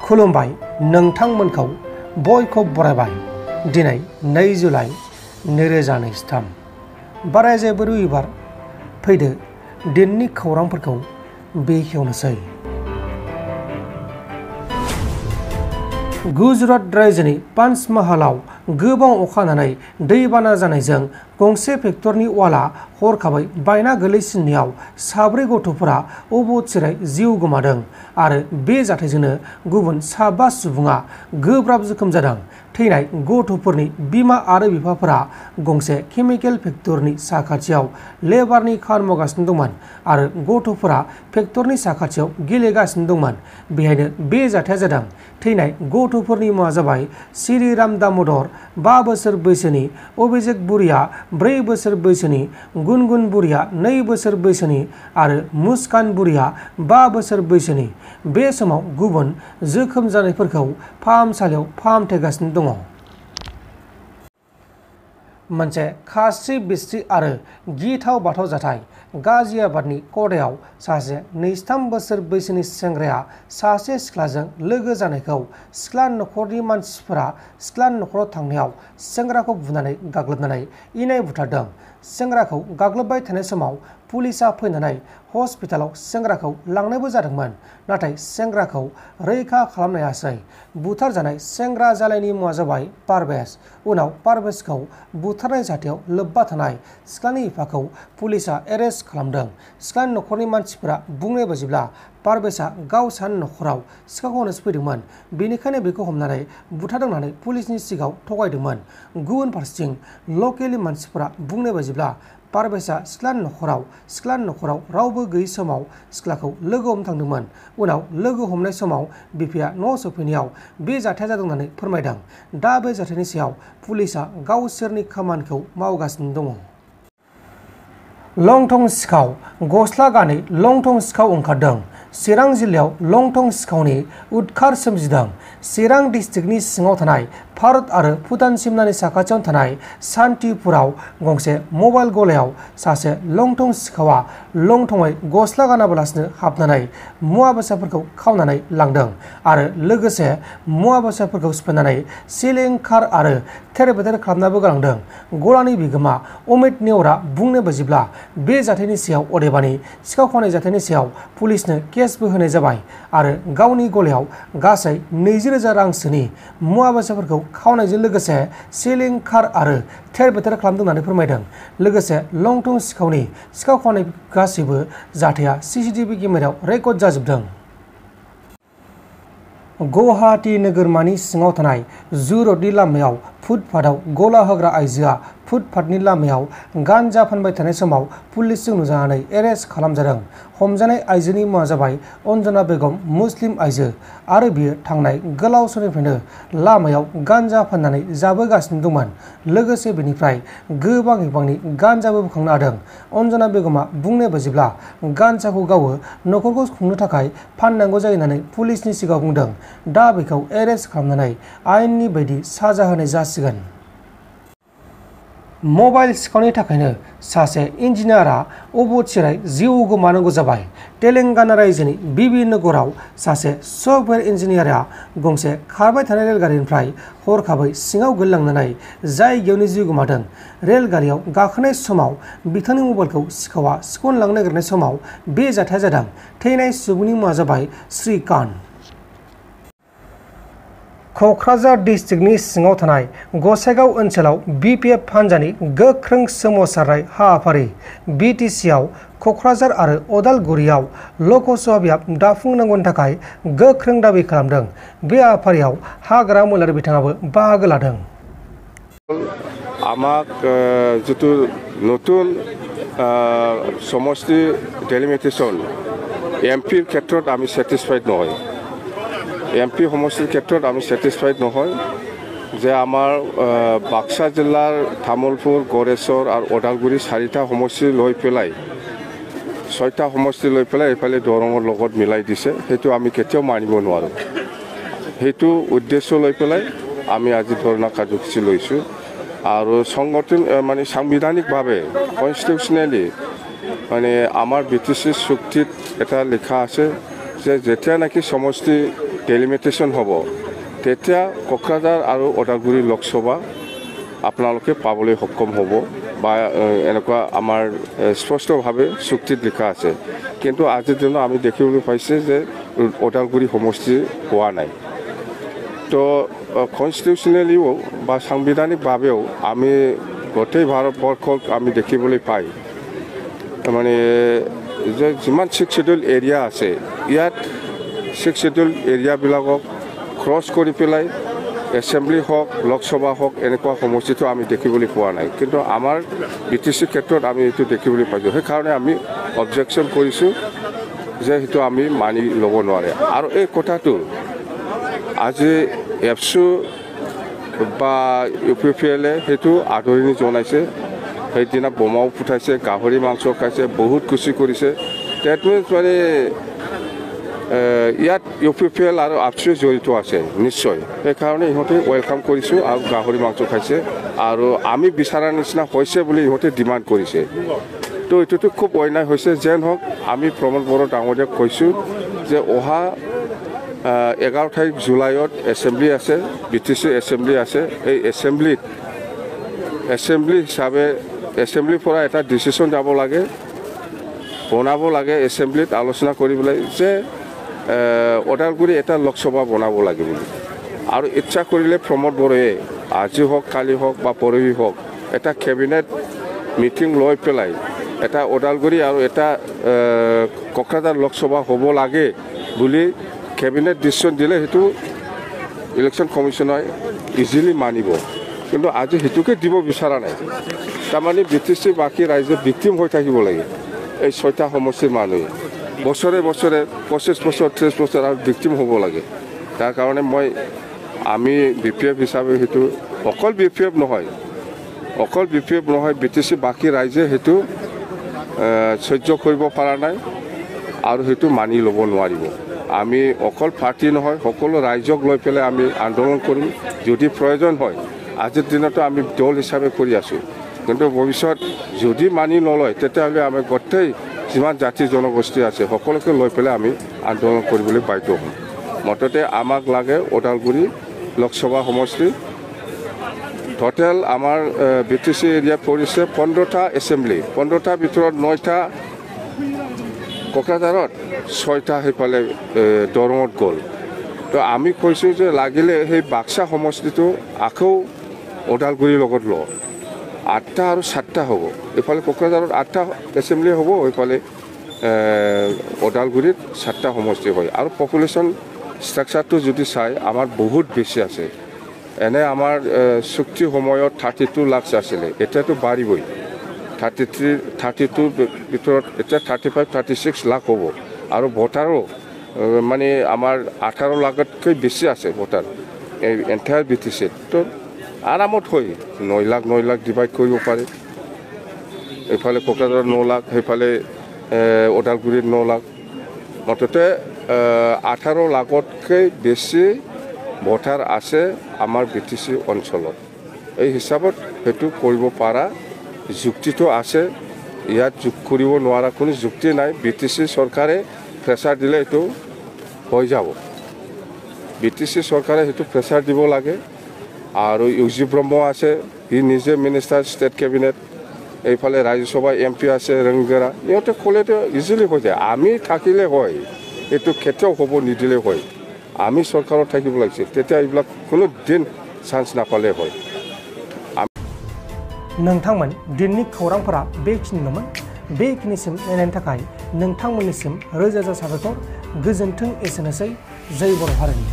खुलुमबाय नोंथांमोनखौ बयखौ बरायबाय दिनै 2 जुलाइ 2023 बाराय जेबो रबिबार फैदो दिननि खौरांफोरखौ बेखेवनोसै। गुजरात रायजोनि पान्चमहालाव गोबां अखा हानानै दैबाना जानायजों गंसे फेक्टरनि वालआ हरखाबै बायना गोलैसिननायाव 4 गथ'फोरा अबथिरायै जिउ गोमादों आरो बे जाथायजोंनो गुबुन 5 सुबुङा गोब्राब जोखोम जादों। थैनाय गथ'फोरनि बिमा आरो बिफाफोरा गंसे केमिकेल फेक्टरनि साखाथियाव लेबारनि खामानि मावगासिनो दंमोन आरो गथ'फोरा फेक्टरनि साखाथियाव गेलेगासिनो दंमोन। बेहायनो बे जाथाया जादों। थैनाय गथ'फोरनि मुङा जाबाय श्रीराम दामोदर 5 बोसोर बैसोनि, अभिजेक बुरिया 4 बोसोर बैसोनि, गुनगुन बुरिया 2 बोसोर बैसोनि आरो मुस्कान बुरिया 5 बोसोर बैसोनि। बे समाव गुबुन जोखोम जानायफोरखौ फाहामसालियाव फाहामथायगासिनो दङ। मोनसे खास्रि बिस्रि आरो गिथाव बाथाव जाथाय। गाजियाबादनि क'डायाव सासे 23 बोसोर बैसोनि सेंग्राया सासे सिख्लाजों लोगो जानायखौ सिख्ला नखरनि मानसिफोरा सिख्ला नखराव थांनायाव सेंग्राखौ बुनानै गाग्लोबनानै इनाय बुथारदों। सेंग्राखौ गाग्लोबबाय थानाय समाव पुलिसा फैनानै हस्पिटालाव सेंग्राखौ लांनायबो जादोंमोन, नाथाय सेंग्राखौ रैखा खालामनो हायासै। बुथारजानाय सेंग्रा जालायनि मुङा जाबाय पारभेज। उनाव पारभेजखौ बुथारनाय जाथायाव लोब्बा थानाय सिख्लानि बिफाखौ पुलिसा एरेस्ट खालामदों। सिख्लानि नखरनि मानसिफोरा बुंनाय बायदिब्ला पारभेजआ गावसानि नखराव सिखा खावनोसो फैदोंमोन, बेनिखायनो बेखौ हमनानै बुथारदों होननानै पुलिसनि सिगाङाव थगायदोंमोन। गुबुन फारसेथिं लकेलनि मानसिफोरा बुंनाय बायदिब्ला पारभेजआ सिख्लानि नखराव रावबो गैयै समाव सिख्लाखौ लोगो हमनो थांदोंमोन। उनाव लोगो हमनाय समाव बिफाया न' सफैनायाव बे जाथाया जादों होननानै फोरमायदों। दा बे जाथायनि सायाव पुलिसा गावसोरनि खामानिखौ मावगासिनो दङ। लंथं सिखाव गस्ला गानै लंथं सिखाव ओंखारदों। चिरां जिल्लायाव लंथं सिखावनि उदखार सोमजिदों। चिरां डिस्ट्रिक्टनि सिङाव थानाय भारत आरो भुटान सिमनानि साखाथियाव थानाय सान्तिपुराव गंसे मबाइल गलायाव सासे लंथं सिखावा लंथङै गस्ला गानाबालासिनो हाबनानै मुवा बेसादफोरखौ खावनानै लांदों आरो लोगोसे मुवा बेसादफोरखौ सिफायनानै सिलिंखार आरो थेर बेथेर खालामनाबो गालांदों। गलानि बिगोमा अमित नेवरा बुंनाय बायदिब्ला बे जाथायनि सायाव अदेबानि सिखाव खावनाय जाथायनि सायाव पुलिसनो केसबो होनाय जाबाय आरो गावनि गलायाव गासै 20,000 रांसोनि मुवा बेसादफोरखौ खावनायजों लोगोसे सिलिंखार आरो थेर बेथेर खालामदों होननानै फोरमायदों। लोगोसे लंथं सिखावनि सिखाव खावनाय गासैबो जाथाया CCTV केमेरायाव रेकर्ड जाजोबदों। गुवाहाटी नोगोरमानि सिङाव थानाय जुरतनि लामायाव फुटपाथआव गला होग्रा आइजोआ फुटपाथनि लामायाव गान्जा फानबाय थानाय समाव पुलिसजों नुजानानै एरेस्ट खालामजादों। हमजानाय आइजोनि मुङा जाबाय अन्जना बेगम, मुस्लिम आइजो आरो बियो थांनाय गोलाव समनिफ्रायनो लामायाव गान्जा फाननानै जाबोगासिनो दंमोन। लोगोसे बेनिफ्राय गोबां बिबांनि गान्जाबो बोखांनो हादों। अन्जना बेगमा बुंनाय बायदिब्ला गान्जाखौ गावो नखरखौ खुंनो थाखाय फाननांगौ जायो होननानै पुलिसनि सिगाङाव बुंदों। दा बेखौ एरेस्ट खालामनानै आयेननि बायदि साजा होनाय जासिगोन। मबाइल सिखावनि थाखायनो सासे इन्जिनियारा अबथिरायै जिउ गोमानांगौ जाबाय। तेलेंगाना रायजोनि बिबि नगराव सासे सफ्टवेयार इन्जिनियारा गंसे खारबाय थानाय रेलगारिनिफ्राय हरखाबै सिङाव गोलैलांनानै जायगायावनो जिउ गोमादों। रेलगारियाव गाखोनाय समाव बिथांनि मबाइलखौ सिखावा सिख'ना लांनो नागिरनाय समाव बे जाथाया जादों। थैनाय सुबुंनि मुङा जाबाय श्रीकान्त। क'क्राझार डिस्ट्रिक्टनि सिङाव थानाय गसाइगाव ओनसोलाव BPF हान्जानि गोख्रों सोमावसारनाय हाबाफारि। BTC-आव क'क्राझार आरो अदालगुरियाव लकसभा बियाब दाफुंनांगौनि थाखाय गोख्रों दाबि खालामदों। बे हाबाफारियाव हाग्रा महिलारि बिथाङाबो बाहागो लादों। আমাক যেটো নতুন সমষ্টি ডেলিমিটেশন MP ক্ষেত্ৰত আমি স্যাটিসফাইড নহয়। MP সমষ্টিৰ ক্ষেত্ৰত আমি স্যাটিসফাইড নহয় যে আমাৰ বাক্সা জিলাৰ তামোলপুৰ, গড়েশ্বৰ আৰু ওদালগুৰি 4টা সমষ্টি লৈ পেলাই 6টা সমষ্টি লৈ পেলাই এইফালে দৰঙৰ লগত মিলাই দিছে। সেইটো আমি কেতিয়াও মানিব নোৱাৰোঁ। সেইটো উদ্দেশ্য লৈ পেলাই আমি আজি ধৰ্ণা কাৰ্যসূচী লৈছোঁ আৰু সংগঠন মানে সাংবিধানিকভাৱে কনষ্টিটিউচনেলি মানে আমাৰ BTC চুক্তিত এটা লিখা আছে যে যেতিয়া নাকি সমষ্টি ডেলিমিটেশ্যন হ'ব তেতিয়া কোকৰাঝাৰ আৰু ওদালগুৰি লোকসভা আপোনালোকে পাবলৈ সক্ষম হ'ব বা এনেকুৱা আমাৰ স্পষ্টভাৱে চুক্তিত লিখা আছে কিন্তু আজিৰ দিনত আমি দেখিবলৈ পাইছে যে ওদালগুৰি সমষ্টি হোৱা নাই তো কনষ্টিটিউচনেলিও বা সাংবিধানিকভাৱেও আমি গোটেই ভাৰতবৰ্ষক আমি দেখিবলৈ পাই মানে যে যিমান 6 শিডিউল এৰিয়া আছে ইয়াত 6 শিডিউল এৰিয়াবিলাকক ক্ৰছ কৰি পেলাই এছেম্বলি হওক লোকসভা হওক এনেকুৱা সমষ্টিটো আমি দেখিবলৈ পোৱা নাই কিন্তু আমাৰ BTC ক্ষেত্ৰত আমি এইটো দেখিবলৈ পাইছোঁ সেইকাৰণে আমি অবজেকশ্যন কৰিছোঁ যে সেইটো আমি মানি ল'ব নোৱাৰে আৰু এই কথাটো আজি absuआ বা UPL সেইটো আদৰণি জনাইছে সেইদিনা বোমাও ফুটাইছে গাহৰি মাংস খাইছে বহুত খুচি কৰিছে ডেট মিনছ মানে ইয়াত UPL আৰু absuआ জড়িত আছে নিশ্চয় সেইকাৰণে ইহঁতে ৱেলকাম কৰিছোঁ আৰু গাহৰি মাংস খাইছে আৰু আমি বিচাৰা নিচিনা হৈছে বুলি ইহঁতে ডিমাণ্ড কৰিছে তো এইটোতো খুব অন্যায় হৈছে যেন হওক আমি প্ৰমোদ বড়ো ডাঙৰীয়াক কৈছোঁ যে অহা 11 জুলাইত এছেম্বলি আছে BTC এছেম্বলি আছে এই এছেম্বলি হিচাপে এছেম্বলিৰ পৰা এটা ডিচিশ্যন যাব লাগে বনাব লাগে এছেম্বলিত আলোচনা কৰিবলৈ যে ওদালগুৰি এটা লোকসভা বনাব লাগে বুলি আৰু ইচ্ছা কৰিলে প্ৰমোদ বড়োৱে আজি হওক কালি হওক বা পৰহি হওক এটা কেবিনেট মিটিং লৈ পেলাই এটা ওদালগুৰি আৰু এটা কোকৰাঝাৰ লোকসভা হ'ব লাগে বুলি কেবিনেট ডিচিশ্যন দিলে সেইটো ইলেকশ্যন কমিশ্যনে ইজিলি মানিব কিন্তু আজি সেইটোকে দিব বিচৰা নাই তাৰমানে BTC বাকী ৰাইজে ভিক্টিম হৈ থাকিব লাগে এই 6টা সমষ্টিৰ মানুহে বছৰে বছৰে 25 বছৰ 30 বছৰ আৰু ভিক্টিম হ'ব লাগে তাৰ কাৰণে আমি BPF হিচাপে সেইটো অকল BPF নহয় BTC বাকী ৰাইজে সেইটো সহ্য কৰিব পৰা নাই আৰু সেইটো মানি ল'ব নোৱাৰিব আমি অকল পাৰ্টি নহয় সকলো ৰাইজক লৈ পেলাই আমি আন্দোলন কৰিম যদি প্ৰয়োজন হয় আজিৰ দিনতো আমি দল হিচাপে কৰি আছোঁ কিন্তু ভৱিষ্যত যদি মানি নলয় তেতিয়াহ'লে আমি গোটেই যিমান জাতি জনগোষ্ঠী আছে সকলোকে লৈ পেলাই আমি আন্দোলন কৰিবলৈ বাধ্য হ'ম মততে আমাক লাগে ওদালগুৰি লোকসভা সমষ্টি টোটেল আমাৰ BTC এৰিয়া পৰিছে 15টা এছেম্বলি 15টাৰ ভিতৰত 9টা কোকৰাঝাৰত 6টা সেইফালে দৰঙত গ'ল তো আমি কৈছোঁ যে লাগিলে সেই বাক্সা সমষ্টিটো আকৌ ওদালগুৰিৰ লগত লওঁ 8টা আৰু 7টা হ'ব এইফালে কোকৰাঝাৰত 8টা এছেম্বলি হ'ব এইফালে ওদালগুৰিত 7টা সমষ্টি হয় আৰু পপুলেশ্যন ষ্ট্ৰাকচাৰটো যদি চাই আমাৰ বহুত বেছি আছে এনে আমাৰ চুক্তি সময়ত 32 লাখ আছিলে এতিয়াতো বাঢ়িবই 32 ভিতৰত এতিয়া 35-36 লাখ হ'ব আৰু ভোটাৰো মানে আমাৰ 18 লাখতকৈ বেছি আছে ভোটাৰ এই এণ্টায়াৰ BTC তো আৰামত হৈ 9 লাখ ডিভাইড কৰিব পাৰে এইফালে কোকৰাঝাৰত 9 লাখ সেইফালে ওদালগুৰিত 9 লাখ মততে 18 লাখতকৈ বেছি ভোটাৰ আছে আমাৰ BTC অঞ্চলত এই হিচাপত সেইটো কৰিব পৰা যুক্তিটো আছে ইয়াত যোগ কৰিব নোৱাৰা কোনো যুক্তি নাই BTC চৰকাৰে প্ৰেছাৰ দিলে এইটো হৈ যাব BTC চৰকাৰে সেইটো প্ৰেছাৰ দিব লাগে আৰু UG ব্ৰহ্ম আছে হি নিজে মিনিষ্টাৰ ষ্টেট কেবিনেট এইফালে ৰাজ্যসভা MP আছে ৰংগেৰা ইহঁতে ক'লেতো ইজিলি হৈ যায় আমি থাকিলে হয় এইটো কেতিয়াও হ'ব নিদিলে হয় আমি চৰকাৰত থাকিব লাগিছিল তেতিয়া এইবিলাক কোনো দিন চান্স নাপালে হয় नोंथांमोन दिननि खौरांफोरा बेखिनिल'मोन बेखिनिसिम नायनायनि थाखाय नोंथांमोननिसिम रोजा रोजा साबायखर गोजोन्थों एसेनोसै जय बर' हारिनि